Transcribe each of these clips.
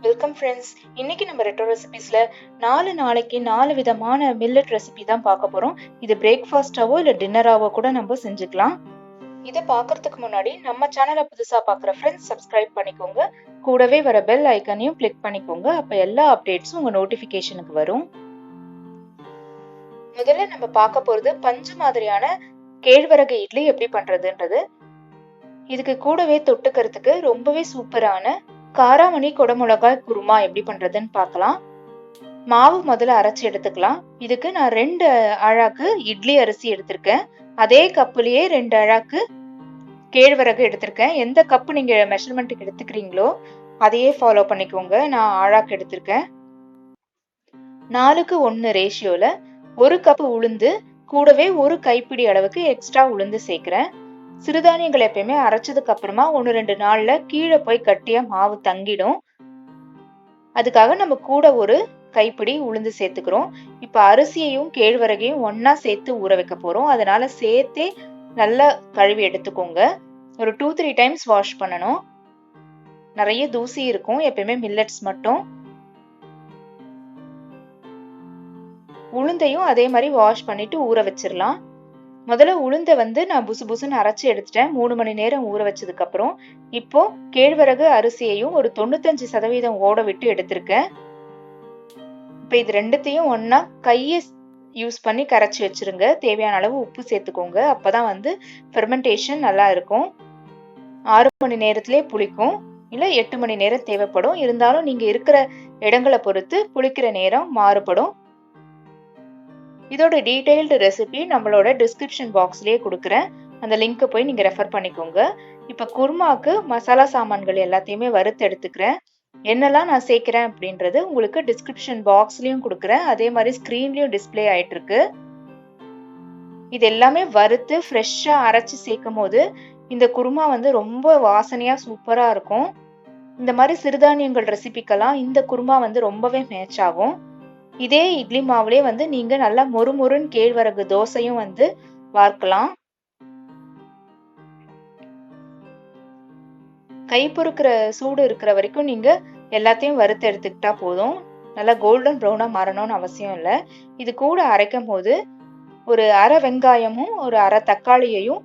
Welcome friends. இன்னைக்கு நம்ம retro ரெசிபீஸ்ல 4 நாளைக்கு 4 விதமான மில்லட் ரெசிபி தான் பார்க்க போறோம். இது பிரேக்ஃபாஸ்டாவோ இல்ல டின்னராவோ கூட நம்ம செஞ்சுக்கலாம். இதை பார்க்கறதுக்கு முன்னாடி நம்ம சேனலை புதுசா பார்க்குற ஃப்ரெண்ட்ஸ் சப்ஸ்கிரைப் பண்ணிக்கோங்க. கூடவே வர பெல் ஐக்கனையும் கிளிக் பண்ணிக்கோங்க. அப்ப எல்லா அப்டேட்ஸும் உங்க நோட்டிபிகேஷனுக்கு வரும். முதல்ல நம்ம பார்க்க போறது பஞ்சு மாதிரியான கேழ்வரகு இட்லி எப்படி பண்றதுன்றது. இதுக்கு கூடவே தொட்டுக்கிறதுக்கு ரொம்பவே சூப்பரான காராமணி கொடமிளகாய் குருமா எப்படி பண்றதுன்னு பார்க்கலாம். மாவு முதல்ல அரைச்சி எடுத்துக்கலாம். இதுக்கு நான் 2 அழாக்கு இட்லி அரிசி எடுத்திருக்கேன். அதே கப்புலயே 2 அழாக்கு கேழ்வரகு எடுத்திருக்கேன். எந்த கப்பு நீங்க மெஷர்மெண்ட்டுக்கு எடுத்துக்கிறீங்களோ அதையே ஃபாலோ பண்ணிக்கோங்க. நான் அழாக்கு எடுத்திருக்கேன். 4:1 ரேஷியோல 1 கப் உளுந்து கூடவே 1 கைப்பிடி அளவுக்கு எக்ஸ்ட்ரா உளுந்து சேர்க்கிறேன். சிறுதானியங்கள் எப்பயுமே அரைச்சதுக்கு அப்புறமா 1-2 நாள்ல கீழே போய் கட்டியா மாவு தங்கிடும். அதுக்காக நம்ம கூட 1 கைப்பிடி உளுந்து சேர்த்துக்கிறோம். இப்ப அரிசியையும் கேழ்வரகையும் ஒன்னா சேர்த்து ஊற வைக்க போறோம். அதனால சேர்த்தே நல்லா கழுவி எடுத்துக்கோங்க. ஒரு 2-3 டைம்ஸ் வாஷ் பண்ணணும். நிறைய தூசி இருக்கும் எப்பயுமே மில்லட்ஸ் மட்டும். உளுந்தையும் அதே மாதிரி வாஷ் பண்ணிட்டு ஊற வச்சிடலாம். முதல்ல உளுந்தை நான் புசு புசுன்னு அரைச்சி எடுத்துட்டேன். 3 மணி நேரம் ஊற வச்சதுக்கு அப்புறம் இப்போ கேழ்வரகு அரிசியையும் ஒரு 95% ஓட விட்டு எடுத்திருக்கேன். இப்ப இது ரெண்டுத்தையும் ஒன்னா கையை யூஸ் பண்ணி கரைச்சி வச்சிருங்க. தேவையான அளவு உப்பு சேர்த்துக்கோங்க. அப்பதான் ஃபெர்மெண்டேஷன் நல்லா இருக்கும். 6 மணி நேரத்திலே புளிக்கும். இல்ல 8 மணி நேரம் தேவைப்படும். இருந்தாலும் நீங்க இருக்கிற இடங்களை பொறுத்து புளிக்கிற நேரம் மாறுபடும். இதோட டீடைல்டு ரெசிபி நம்மளோட டிஸ்கிரிப்ஷன் பாக்ஸ்லயே கொடுக்குறேன். அந்த லிங்க் போய் நீங்க ரெஃபர் பண்ணிக்கோங்க. இப்ப குருமாக்கு மசாலா சாமான்கள் எல்லாத்தையுமே வறுத்து எடுத்துக்கிறேன். என்னெல்லாம் நான் சேர்க்கிறேன் அப்படின்றது உங்களுக்கு டிஸ்கிரிப்ஷன் பாக்ஸ்லயும் கொடுக்குறேன். அதே மாதிரி ஸ்கிரீன்லயும் டிஸ்பிளே ஆயிட்டு இருக்கு. இது எல்லாமே வறுத்து ஃப்ரெஷ்ஷா அரைச்சு சேர்க்கும் போது இந்த குருமா ரொம்ப வாசனையா சூப்பரா இருக்கும். இந்த மாதிரி சிறுதானியங்கள் ரெசிபிக்கெல்லாம் இந்த குருமா ரொம்பவே மேட்ச் ஆகும். இதே இட்லி மாவுலே நீங்க நல்லா மொறுமொறுன்னு கேழ்வரகு தோசையும் வார்க்கலாம். கை பொறுக்கிற சூடு இருக்கிற வரைக்கும் நீங்க எல்லாத்தையும் வறுத்து எடுத்துக்கிட்டா போதும். நல்லா கோல்டன் ப்ரௌனா மாறணும்னு அவசியம் இல்லை. இது கூட அரைக்கும் போது ஒரு அரை வெங்காயமும் ஒரு அரை தக்காளியையும்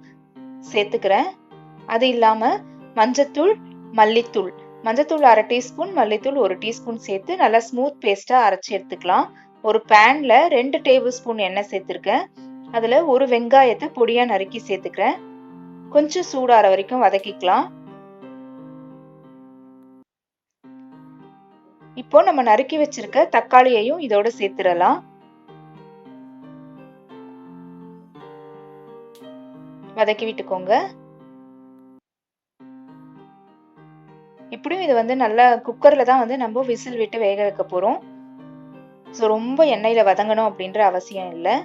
சேர்த்துக்கிறேன். அது இல்லாம மஞ்சத்தூள், மல்லித்தூள், மஞ்சத்தூள் 1/2 டீஸ்பூன், மல்லித்தூள் 1 டீஸ்பூன் சேர்த்து நல்லா ஸ்மூத் பேஸ்டா அரைச்சி எடுத்துக்கலாம். ஒரு பேன்ல 2 டேபிள் ஸ்பூன் எண்ணெய் சேர்த்திருக்கேன். அதுல ஒரு வெங்காயத்தை பொடியா நறுக்கி சேர்த்துக்கிறேன். கொஞ்சம் சூடாற வரைக்கும் வதக்கிக்கலாம். இப்போ நம்ம நறுக்கி வச்சிருக்க தக்காளியையும் இதோட சேர்த்துடலாம். வதக்கி விட்டுக்கோங்க. இப்படியும் இது நல்லா குக்கர்ல தான் நம்ம விசில் விட்டு வேக வைக்க போறோம். ஸோ ரொம்ப எண்ணெயில வதங்கணும் அப்படின்ற அவசியம் இல்லை.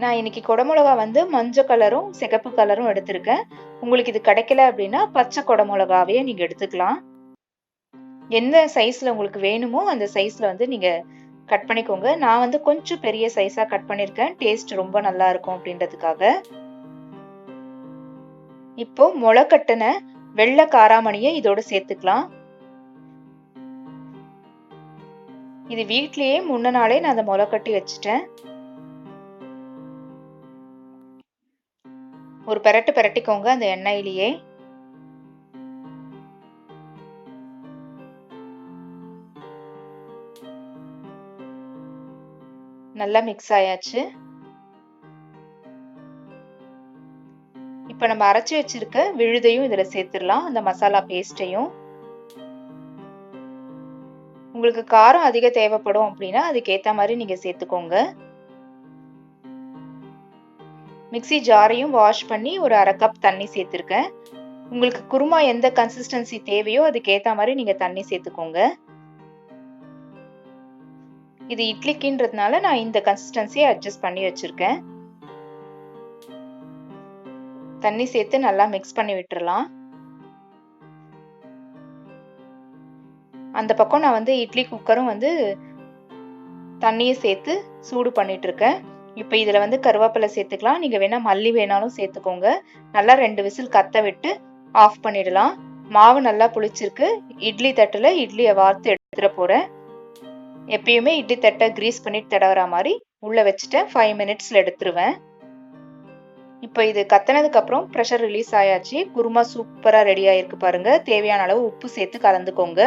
நான் இன்னைக்கு குடமிளகா மஞ்சள் கலரும் சிகப்பு கலரும் எடுத்திருக்கேன். உங்களுக்கு இது கிடைக்கல அப்படின்னா பச்சை குடமிளகாவே நீங்க எடுத்துக்கலாம். எந்த சைஸ்ல உங்களுக்கு வேணுமோ அந்த சைஸ்ல நீங்க கட் பண்ணிக்கோங்க. நான் கொஞ்சம் பெரிய சைஸா கட் பண்ணிருக்கேன். டேஸ்ட் ரொம்ப நல்லா இருக்கும் அப்படின்றதுக்காக. இப்போ முளைக்கட்டின வெள்ளை காராமணியை இதோட சேர்த்துக்கலாம். இது வீட்லயே முன்ன நாளே நான் அதை முளை கட்டி வச்சுட்டேன். ஒரு பெரட்டு பெரட்டிக்கோங்க அந்த எண்ணெயிலேயே. நல்லா மிக்ஸ் ஆயாச்சு. இப்ப நம்ம அரைச்சு வச்சிருக்க விழுதையும் இதுல சேர்த்துடலாம். அந்த மசாலா பேஸ்டையும். உங்களுக்கு காரம் அதிக தேவைப்படும் அப்படின்னா அதுக்கேத்த மாதிரி நீங்க சேர்த்துக்கோங்க. மிக்ஸி ஜாரையும் வாஷ் பண்ணி ஒரு 1/2 கப் தண்ணி சேர்த்திருக்கேன். உங்களுக்கு குருமா எந்த கன்சிஸ்டன்சி தேவையோ அதுக்கேத்த மாதிரி நீங்க தண்ணி சேர்த்துக்கோங்க. இது இட்லிக்குன்றதுனால நான் இந்த கன்சிஸ்டன்சியை அட்ஜஸ்ட் பண்ணி வச்சிருக்கேன். தண்ணி சேர்த்து நல்லா மிக்ஸ் பண்ணி விட்டுறலாம். அந்த பக்கம் நான் இட்லி குக்கரும் தண்ணியை சேர்த்து சூடு பண்ணிட்டு இருக்கேன். இப்போ இதில் வந்து கருவேப்பிலை சேர்த்துக்கலாம். நீங்கள் வேணால் மல்லி வேணாலும் சேர்த்துக்கோங்க. நல்லா 2 விசில் கத்த விட்டு ஆஃப் பண்ணிடலாம். மாவு நல்லா புளிச்சிருக்கு. இட்லி தட்டில் இட்லியை வார்த்து எடுத்துட போகிறேன். எப்பயுமே இட்லி தட்டை கிரீஸ் பண்ணிட்டு தடவுற மாதிரி உள்ளே வச்சுட்டேன். 5 மினிட்ஸில் எடுத்துருவேன். இப்போ இது கத்தினதுக்கு அப்புறம் ப்ரெஷர் ரிலீஸ் ஆயாச்சு. குருமா சூப்பராக ரெடி ஆயிருக்கு பாருங்க. தேவையான அளவு உப்பு சேர்த்து கலந்துக்கோங்க.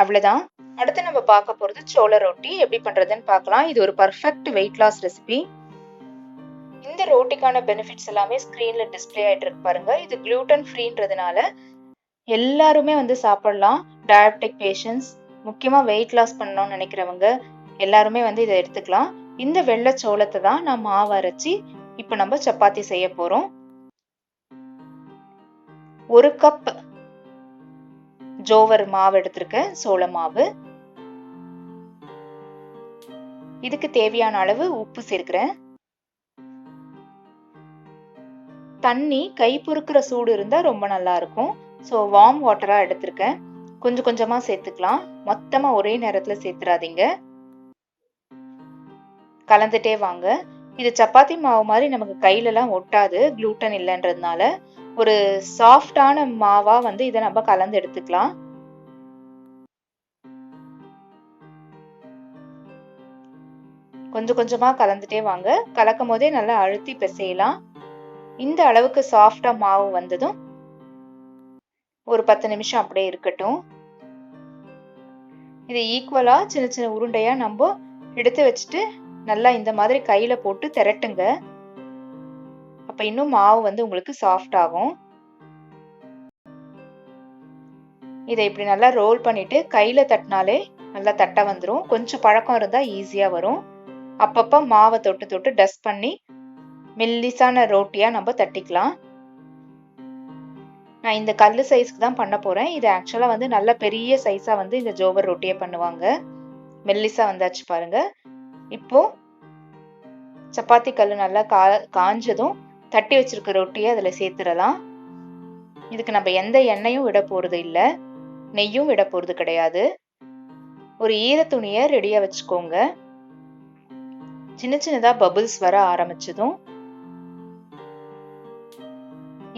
அவ்வளோதான். அடுத்து நம்ம பார்க்க போகிறது சோள ரொட்டி எப்படி பண்ணுறதுன்னு பார்க்கலாம். இது ஒரு பர்ஃபெக்ட் வெயிட் லாஸ் ரெசிபி. இந்த ரோட்டிக்கான பெனிஃபிட்ஸ் எல்லாமே ஸ்க்ரீன்ல டிஸ்பிளே ஆகிட்டு இருக்கு பாருங்க. இது gluten ஃப்ரீன்றதுனால எல்லாருமே வந்து சாப்பிடலாம். டயபெட்டிக் பேஷண்ட்ஸ், முக்கியமாக வெயிட் லாஸ் பண்ணணும்னு நினைக்கிறவங்க எல்லாருமே வந்து இதை எடுத்துக்கலாம். இந்த வெள்ளை சோளத்தை தான் நான் மாவு அரைச்சி இப்போ நம்ம சப்பாத்தி செய்ய போகிறோம். 1 கப் ஜோவர் மாவு எடுத்திருக்கேன், சோள மாவு. இதுக்கு தேவையான அளவு உப்பு சேர்க்கிறேன். தண்ணி கை பொறுக்கிற சூடு இருந்தால் ரொம்ப நல்லா இருக்கும். ஸோ வார்ம் வாட்டராக எடுத்திருக்கேன். கொஞ்சம் கொஞ்சமாக சேர்த்துக்கலாம். மொத்தமாக ஒரே நேரத்தில் சேர்த்துறாதீங்க. கலந்துட்டே வாங்க. இது சப்பாத்தி மாவு மாதிரி நமக்கு கையிலலாம் ஒட்டாது, gluten இல்லைன்றதுனால. ஒரு சாஃப்டான மாவா வந்து இதை நம்ம கலந்து எடுத்துக்கலாம். கொஞ்சம் கொஞ்சமாக கலந்துட்டே வாங்க. கலக்கும் போதே நல்லா அழுத்தி பிசையலாம். இந்த அளவுக்கு சாஃப்டா மாவு வந்ததும் ஒரு 10 நிமிஷம் அப்படியே இருக்கட்டும். இது ஈக்குவலா சின்ன சின்ன உருண்டையா நம்ம எடுத்து வச்சுட்டு நல்லா இந்த மாதிரி கையில போட்டு திரட்டுங்க. அப்ப இன்னும் மாவு வந்து உங்களுக்கு சாஃப்ட் ஆகும். இதை இப்படி நல்லா ரோல் பண்ணிட்டு கையில தட்டினாலே நல்லா தட்ட வந்துடும். கொஞ்சம் பழக்கம் இருந்தா ஈஸியா வரும். அப்பப்ப மாவை தொட்டு தொட்டு டஸ்ட் பண்ணி மெல்லிசான ரோட்டியா நம்ம தட்டிக்கலாம். நான் இந்த கல்லு சைஸ்க்கு தான் பண்ண போறேன். இது ஆக்சுவலா வந்து நல்ல பெரிய சைஸா வந்து இந்த ஜோவர் ரொட்டியை பண்ணுவாங்க. மெல்லிசா வந்தாச்சு பாருங்க. இப்போ சப்பாத்தி கல்லு நல்லா காஞ்சதும் தட்டி வச்சிருக்க ரொட்டியை அதில் சேர்த்துடலாம். இதுக்கு நம்ம எந்த எண்ணெயும் விட போறது இல்லை, நெய்யும் விட போறது கிடையாது. ஒரு ஈர துணியை ரெடியா வச்சுக்கோங்க. சின்ன சின்னதா பபிள்ஸ் வர ஆரம்பிச்சதும்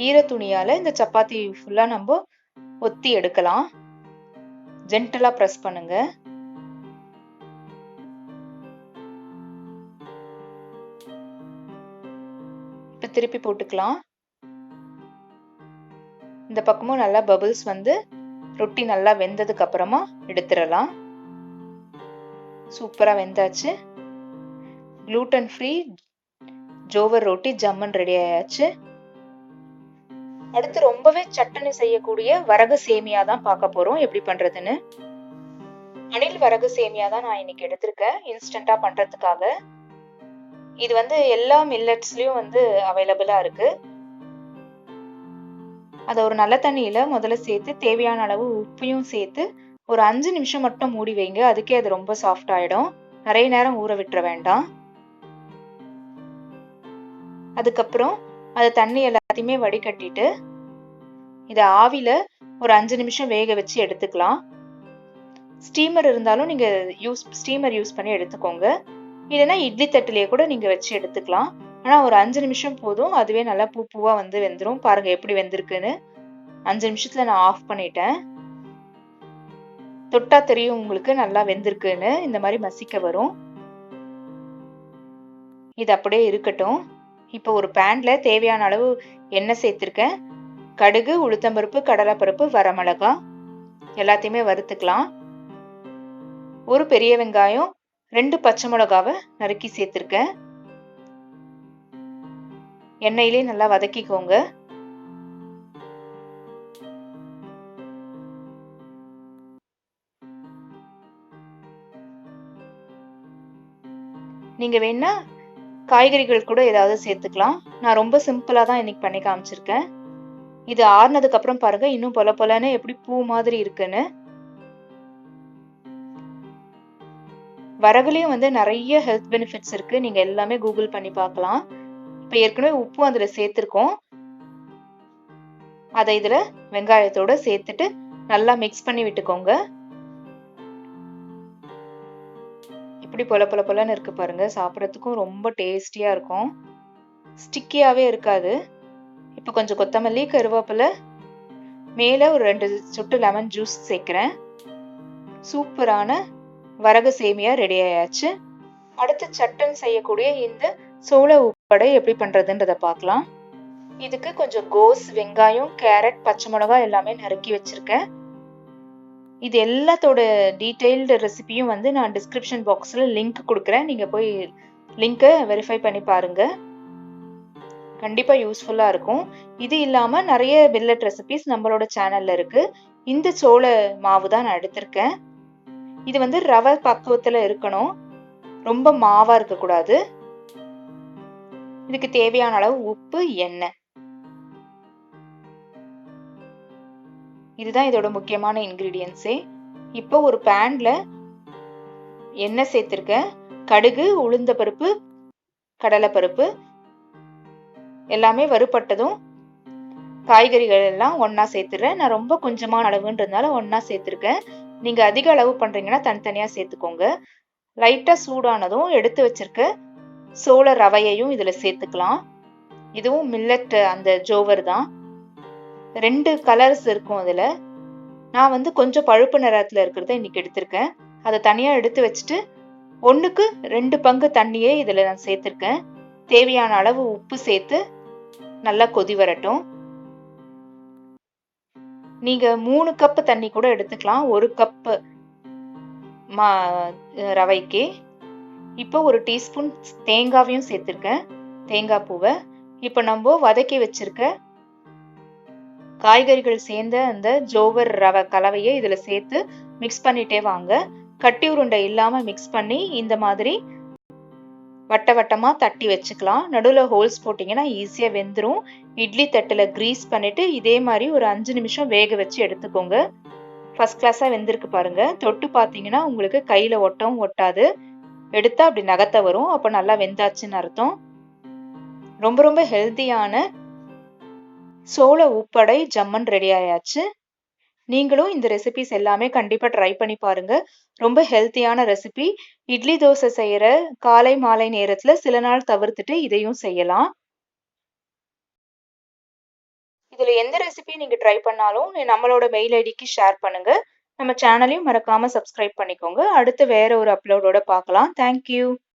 ஈர துணியால இந்த சப்பாத்தி ஃபுல்லா நம்ம ஒத்தி எடுக்கலாம். ஜென்டலா பிரஸ் பண்ணுங்க. இப்ப திருப்பி போட்டுக்கலாம். இந்த பக்கமும் நல்லா பபிள்ஸ் வந்து ரொட்டி நல்லா வெந்ததுக்கு அப்புறமா எடுத்துடலாம். சூப்பரா வெந்தாச்சு. gluten ஃப்ரீ ஜோவர் ரொட்டி ஜம்மன் ரெடி ஆயாச்சு. அடுத்து ரொம்பவே சட்டனி செய்யக்கூடிய வரகு சேமியா தான் பார்க்க போறோம் எப்படி பண்றதுன்னு. அணில் வரகு சேமியா தான் நான் இன்னைக்கு எடுத்திருக்கேன் இன்ஸ்டன்டா பண்றதுக்காக. இது வந்து எல்லா மில்லட்ஸ்லயும் வந்து அவைலபிளா இருக்கு. அதை ஒரு நல்ல தண்ணியில முதல்ல சேர்த்து தேவையான அளவு உப்பையும் சேர்த்து ஒரு 5 நிமிஷம் மட்டும் மூடி வைங்க. அதுக்கே அது ரொம்ப சாஃப்ட் ஆயிடும். நிறைய நேரம் ஊற விட்டுற வேண்டாம். அதுக்கப்புறம் அது தண்ணி எல்லாத்தையுமே வடிகட்டிட்டு இதை ஆவில ஒரு 5 நிமிஷம் வேக வச்சு எடுத்துக்கலாம். ஸ்டீமர் இருந்தாலும் நீங்க ஸ்டீமர் யூஸ் பண்ணி எடுத்துக்கோங்க. இல்லைன்னா இட்லி தட்டிலேயே கூட நீங்க வச்சு எடுத்துக்கலாம். ஆனா ஒரு 5 நிமிஷம் போதும். அதுவே நல்லா பூவா வந்து வெந்துடும். பாருங்க எப்படி வெந்திருக்குன்னு. 5 நிமிஷத்துல நான் ஆஃப் பண்ணிட்டேன். தொட்டா தெரியும் உங்களுக்கு நல்லா வெந்திருக்குன்னு. இந்த மாதிரி மசிக்க வரும். இது அப்படியே இருக்கட்டும். இப்போ ஒரு பேன்ல தேவையான அளவு எண்ணெய் சேர்த்திருக்கேன். கடுகு, உளுத்தம்பருப்பு, கடலைப்பருப்பு, வரமிளகாய் எல்லாத்தையுமே வறுத்துக்கலாம். ஒரு பெரிய வெங்காயம், 2 பச்சை மிளகாவை நறுக்கி சேர்த்திருக்கேன். எண்ணெயிலே நல்லா வதக்கிக்கோங்க. நீங்க வேணா காய்கறிகள் கூட ஏதாவது சேர்த்துக்கலாம். நான் ரொம்ப சிம்பிளா தான் இன்னைக்கு பண்ணி காமிச்சிருக்கேன். இது ஆறுனதுக்கு அப்புறம் பாருங்க இன்னும் பொல பொலன்னு எப்படி பூ மாதிரி இருக்குன்னு. வரகுலயும் வந்து நிறைய ஹெல்த் பெனிஃபிட்ஸ் இருக்கு. நீங்க எல்லாமே கூகுள் பண்ணி பார்க்கலாம். இப்ப ஏற்கனவே உப்பு அதுல சேர்த்திருக்கோம். அதை இதுல வெங்காயத்தோட சேர்த்துட்டு நல்லா மிக்ஸ் பண்ணி விட்டுக்கோங்க. எப்படி பொல பொல பொலன்னு இருக்கு பாருங்க. சாப்பிட்றதுக்கும் ரொம்ப டேஸ்டியா இருக்கும். ஸ்டிக்கியாவே இருக்காது. இப்போ கொஞ்சம் கொத்தமல்லி, கருவேப்பிலை, மேலே ஒரு 2 சொட்டு லெமன் ஜூஸ் சேர்க்குறேன். சூப்பரான வரகு சேமியா ரெடி ஆயாச்சு. அடுத்து சட்டன் செய்யக்கூடிய இந்த சோள உப்படை எப்படி பண்றதுன்றத பார்க்கலாம். இதுக்கு கொஞ்சம் கோஸ், வெங்காயம், கேரட், பச்சை மிளகாய் எல்லாமே நறுக்கி வச்சிருக்கேன். இது எல்லாத்தோட டீடைல்டு ரெசிபியும் வந்து நான் டிஸ்கிரிப்ஷன் பாக்ஸ்ல லிங்க் கொடுக்குறேன். நீங்க போய் லிங்கை வெரிஃபை பண்ணி பாருங்க. கண்டிப்பா யூஸ்ஃபுல்லா இருக்கும். இது இல்லாம நிறைய மில்லட் ரெசிபிஸ் நம்மளோட சேனல்ல இருக்கு. இந்த சோள மாவு தான் நான் எடுத்திருக்கேன். இது வந்து ரவை பக்குவத்துல இருக்கணும். ரொம்ப மாவா இருக்கக்கூடாது. இதுக்கு தேவையான அளவு உப்பு, எண்ணெய். இதுதான் இதோட முக்கியமான இன்கிரீடியன்ஸே. இப்போ ஒரு பேன்ல எண்ணெய் சேர்த்திருக்கேன். கடுகு, உளுந்த பருப்பு, கடலைப்பருப்பு எல்லாமே வறுபட்டதும் காய்கறிகள் எல்லாம் ஒன்னா சேர்த்துறேன். நான் ரொம்ப கொஞ்சமான அளவுன்றதுனால ஒன்னா சேர்த்திருக்கேன். நீங்க அதிக அளவு பண்றீங்கன்னா தனித்தனியா சேர்த்துக்கோங்க. லைட்டா சூடானதும் எடுத்து வச்சிருக்க சோள ரவையையும் இதுல சேர்த்துக்கலாம். இதுவும் மில்லட் அந்த ஜோவர் தான். 2 கலர்ஸ் இருக்கும் அதுல. நான் வந்து கொஞ்சம் பழுப்பு நிறத்துல இருக்கிறத இன்னைக்கு எடுத்திருக்கேன். அதை தனியா எடுத்து வச்சுட்டு 1க்கு 2 பங்கு தண்ணியே இதுல நான் சேர்த்திருக்கேன். தேவையான அளவு உப்பு சேர்த்து நல்லா கொதி வரட்டும். நீங்க 3 கப் தண்ணி கூட எடுத்துக்கலாம். 1 கப் ரவைக்கு. இப்போ ஒரு டீஸ்பூன் தேங்காவையும் சேர்த்திருக்கேன். தேங்காய் பூவை. இப்போ நம்ம வதக்கி வச்சிருக்க காய்கறிகள் சேர்ந்த அந்த ஜோவர் ரவை கலவையை இதுல சேர்த்து மிக்ஸ் பண்ணிட்டே வாங்க. கட்டி உருண்டை இல்லாம மிக்ஸ் பண்ணி இந்த மாதிரி வட்ட வட்டமா தட்டி வச்சுக்கலாம். நடுவில் ஹோல்ஸ் போட்டிங்கன்னா ஈஸியா வெந்துடும். இட்லி தட்டுல கிரீஸ் பண்ணிட்டு இதே மாதிரி ஒரு 5 நிமிஷம் வேக வச்சு எடுத்துக்கோங்க. ஃபர்ஸ்ட் கிளாஸா வெந்திருக்கு பாருங்க. தொட்டு பார்த்தீங்கன்னா உங்களுக்கு கையில ஒட்டவும் ஒட்டாது. எடுத்தா அப்படி நகத்த வரும். அப்ப நல்லா வெந்தாச்சுன்னு அர்த்தம். ரொம்ப ரொம்ப ஹெல்த்தியான சோள உப்படை ஜம்மன் ரெடி ஆயாச்சு. நீங்களும் இந்த ரெசிபிஸ் எல்லாமே கண்டிப்பா ட்ரை பண்ணி பாருங்க. ரொம்ப ஹெல்த்தியான ரெசிபி. இட்லி தோசை செய்யற காலை மாலை நேரத்துல சில நாள் தவிர்த்துட்டு இதையும் செய்யலாம். இதுல எந்த ரெசிபி நீங்க ட்ரை பண்ணாலும் நம்மளோட மெயில் ஐடிக்கு ஷேர் பண்ணுங்க. நம்ம சேனலையும் மறக்காம சப்ஸ்கிரைப் பண்ணிக்கோங்க. அடுத்து வேற ஒரு அப்லோடோட பார்க்கலாம். தேங்க்யூ.